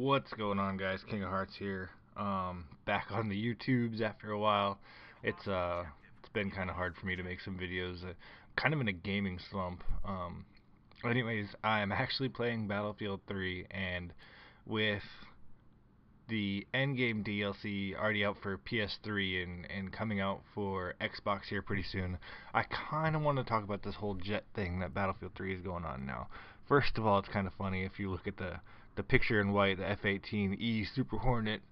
What's going on, guys? King of Hearts here. Back on the YouTubes after a while. It's been kind of hard for me to make some videos. Kind of in a gaming slump. Anyways, I'm actually playing Battlefield 3, and with the Endgame DLC already out for PS3 and coming out for Xbox here pretty soon, I kind of want to talk about this whole jet thing that Battlefield 3 is going on now. First of all, it's kind of funny if you look at the picture in white, the F-18E Super Hornet.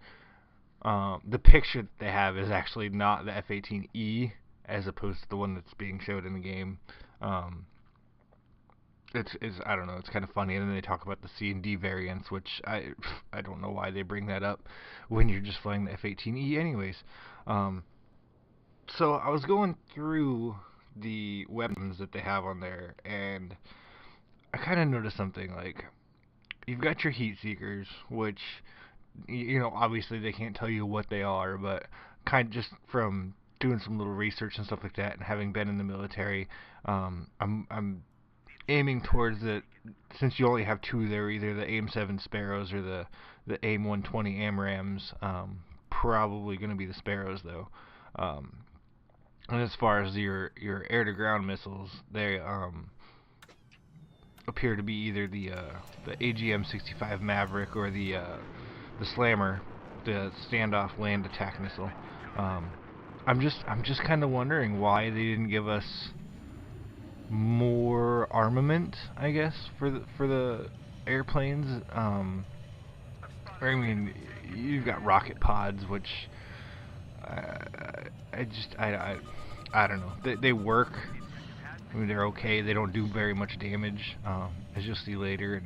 The picture that they have is actually not the F-18E, as opposed to the one that's being showed in the game. It's I don't know, it's kind of funny. And then they talk about the C and D variants, which I don't know why they bring that up when you're just flying the F-18E anyways. So I was going through the weapons that they have on there, and I kind of noticed something. Like, you've got your heat seekers, which, obviously they can't tell you what they are, but kind of just from doing some little research and stuff like that, and having been in the military, I'm aiming towards it. Since you only have two there, either the AIM-7 Sparrows or the AIM-120 AMRAAMs. Probably going to be the Sparrows though. And as far as your air-to-ground missiles, they appear to be either the AGM-65 Maverick or the Slammer, the standoff land attack missile. I'm just kind of wondering why they didn't give us more armament, I guess, for the airplanes. I mean, you've got rocket pods, which I don't know. They work. I mean, they're okay. They don't do very much damage, as you'll see later.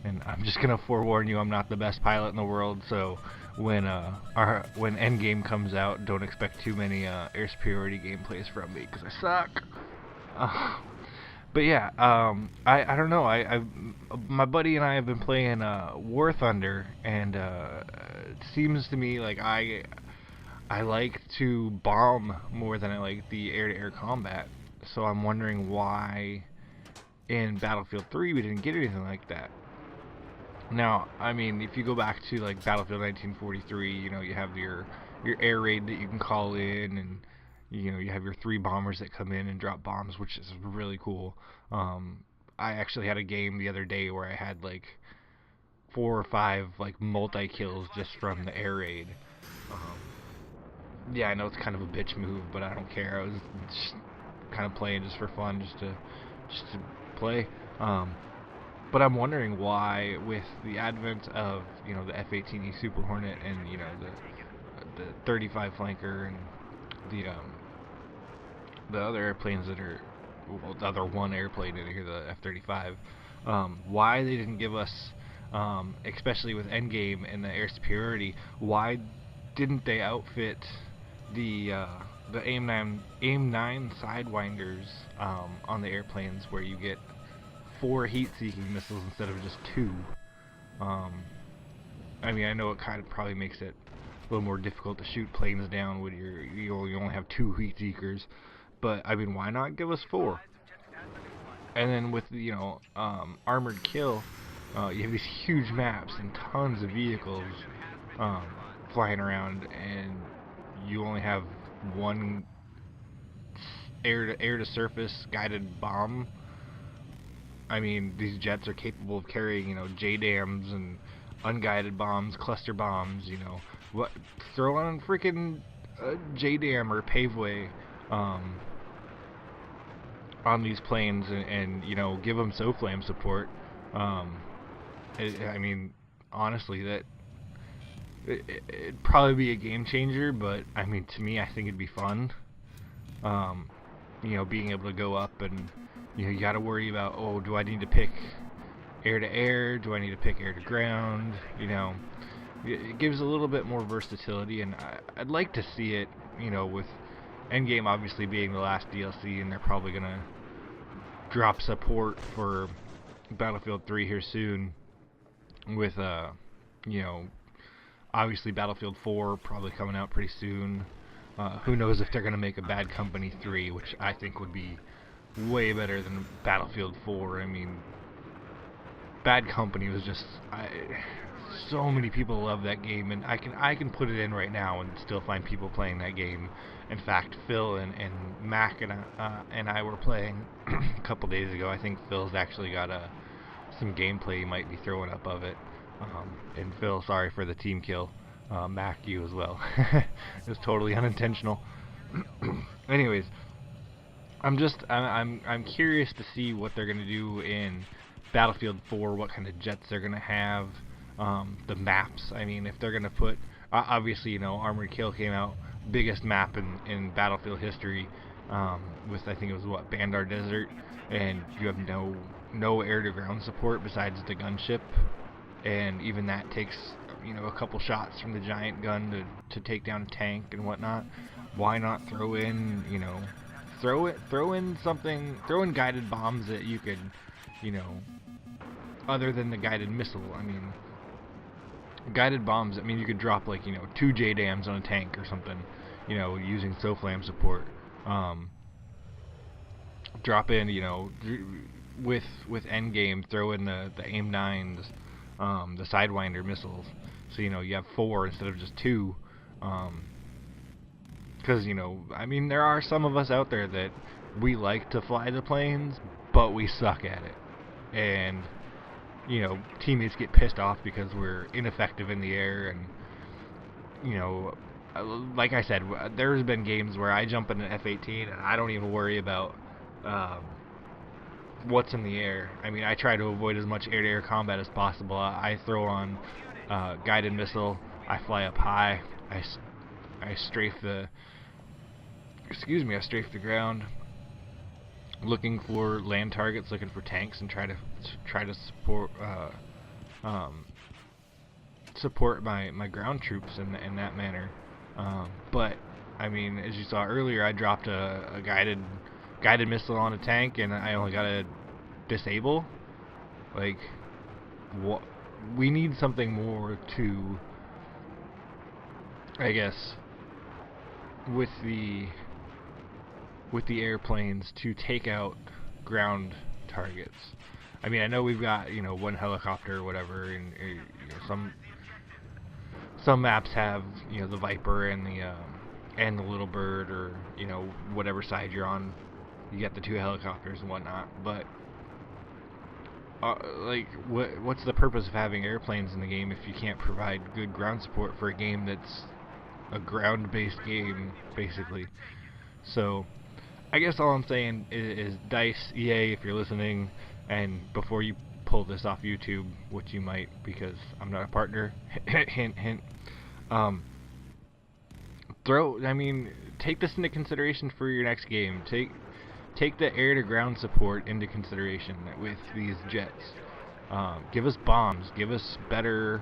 And I'm just gonna forewarn you, I'm not the best pilot in the world. So when Endgame comes out, don't expect too many air superiority gameplays from me, because I suck. But yeah, I don't know. My buddy and I have been playing War Thunder, and it seems to me like I like to bomb more than I like the air-to-air combat. So I'm wondering why in Battlefield 3 we didn't get anything like that. Now, I mean, if you go back to like Battlefield 1943, you have your air raid that you can call in, and you have your 3 bombers that come in and drop bombs, which is really cool. I actually had a game the other day where I had like 4 or 5 like multi-kills just from the air raid. Yeah, I know it's kind of a bitch move, but I don't care. I was just kind of playing just for fun, just to play. But I'm wondering why, with the advent of the F-18E Super Hornet and the 35 flanker and the other airplanes that are, well, the other one airplane in here, the F-35, why they didn't give us, especially with Endgame and the air superiority, why didn't they outfit the AIM-9 Sidewinders on the airplanes, where you get 4 heat-seeking missiles instead of just 2? I mean, I know it kind of probably makes it a little more difficult to shoot planes down when you only have 2 heat seekers, but I mean, why not give us 4? And then with Armored Kill, you have these huge maps and tons of vehicles flying around, and you only have one air-to-surface guided bomb. I mean, these jets are capable of carrying, JDAMs and unguided bombs, cluster bombs, what? Throw on freaking JDAM or Paveway on these planes, and give them SOFLAM support. I mean, honestly, it'd probably be a game changer, but I mean, to me, I think it'd be fun. Being able to go up, and you got to worry about, oh, do I need to pick air to air? Do I need to pick air to ground? It gives a little bit more versatility, and I'd like to see it. With Endgame obviously being the last DLC, and they're probably gonna drop support for Battlefield 3 here soon. With obviously Battlefield 4 probably coming out pretty soon. Who knows if they're gonna make a Bad Company 3, which I think would be way better than Battlefield 4. I mean, Bad Company was just so many people love that game, and I can put it in right now and still find people playing that game. In fact, Phil and Mac and I were playing a couple days ago. I think Phil's actually got some gameplay he might be throwing up of it. And Phil, sorry for the team kill. Mac, you as well. It was totally unintentional. Anyways, I'm curious to see what they're gonna do in Battlefield 4. What kind of jets they're gonna have. The maps. I mean, if they're gonna put, obviously, Armored Kill came out, biggest map in Battlefield history, with, I think it was what, Bandar Desert, and you have no air-to-ground support besides the gunship, and even that takes a couple shots from the giant gun to take down a tank and whatnot. Why not throw in throw in something, throw in guided bombs that you could, other than the guided missile. I mean, guided bombs, I mean, you could drop like 2 JDAMs on a tank or something, using SOFLAM support. Drop in, with endgame, throw in the AIM-9s, the Sidewinder missiles, so you have 4 instead of just 2. Because I mean, there are some of us out there that we like to fly the planes, but we suck at it, and teammates get pissed off because we're ineffective in the air. And like I said, there's been games where I jump in an F-18 and I don't even worry about what's in the air. I mean, I try to avoid as much air-to-air combat as possible. I throw on guided missile, I fly up high, I strafe the ground, looking for land targets, looking for tanks, and try to support my ground troops in that manner. But I mean, as you saw earlier, I dropped a guided missile on a tank, and I only got to disable. Like, what? We need something more to, I guess, with the airplanes, to take out ground targets. I mean, I know we've got one helicopter or whatever, and some maps have the Viper and the Little Bird, or whatever side you're on, you get the 2 helicopters and whatnot. But like, what's the purpose of having airplanes in the game if you can't provide good ground support for a game that's a ground-based game, basically? So I guess all I'm saying is DICE, EA, if you're listening, and before you pull this off YouTube, which you might, because I'm not a partner, hint, hint, take this into consideration for your next game. Take the air-to-ground support into consideration with these jets. Give us bombs. Give us better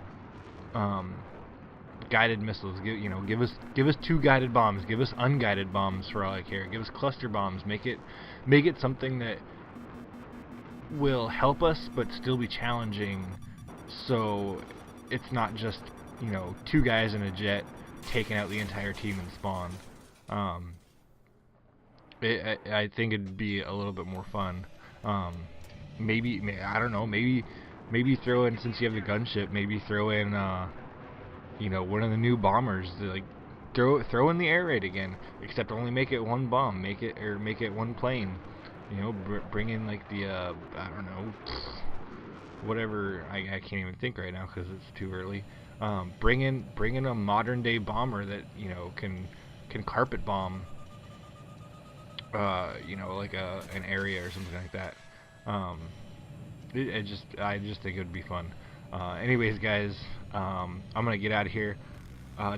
guided missiles. Give us 2 guided bombs. Give us unguided bombs for all I care. Give us cluster bombs. Make it something that will help us but still be challenging, so it's not just 2 guys in a jet taking out the entire team in spawn. I think it'd be a little bit more fun. Maybe, I don't know, maybe throw in, since you have the gunship, maybe throw in one of the new bombers. Like, throw in the air raid again, except only make it 1 bomb, make it 1 plane. Bring in like the I don't know, whatever. I can't even think right now because it's too early. Bring in a modern day bomber that can carpet bomb like an area or something like that. I just think it would be fun. Anyways, guys, I'm gonna get out of here.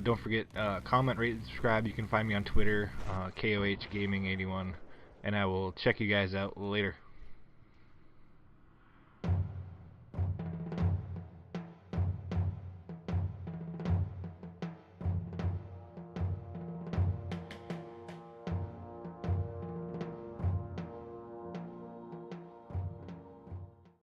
Don't forget, comment, rate, and subscribe. You can find me on Twitter, KOH Gaming 81, and I will check you guys out later.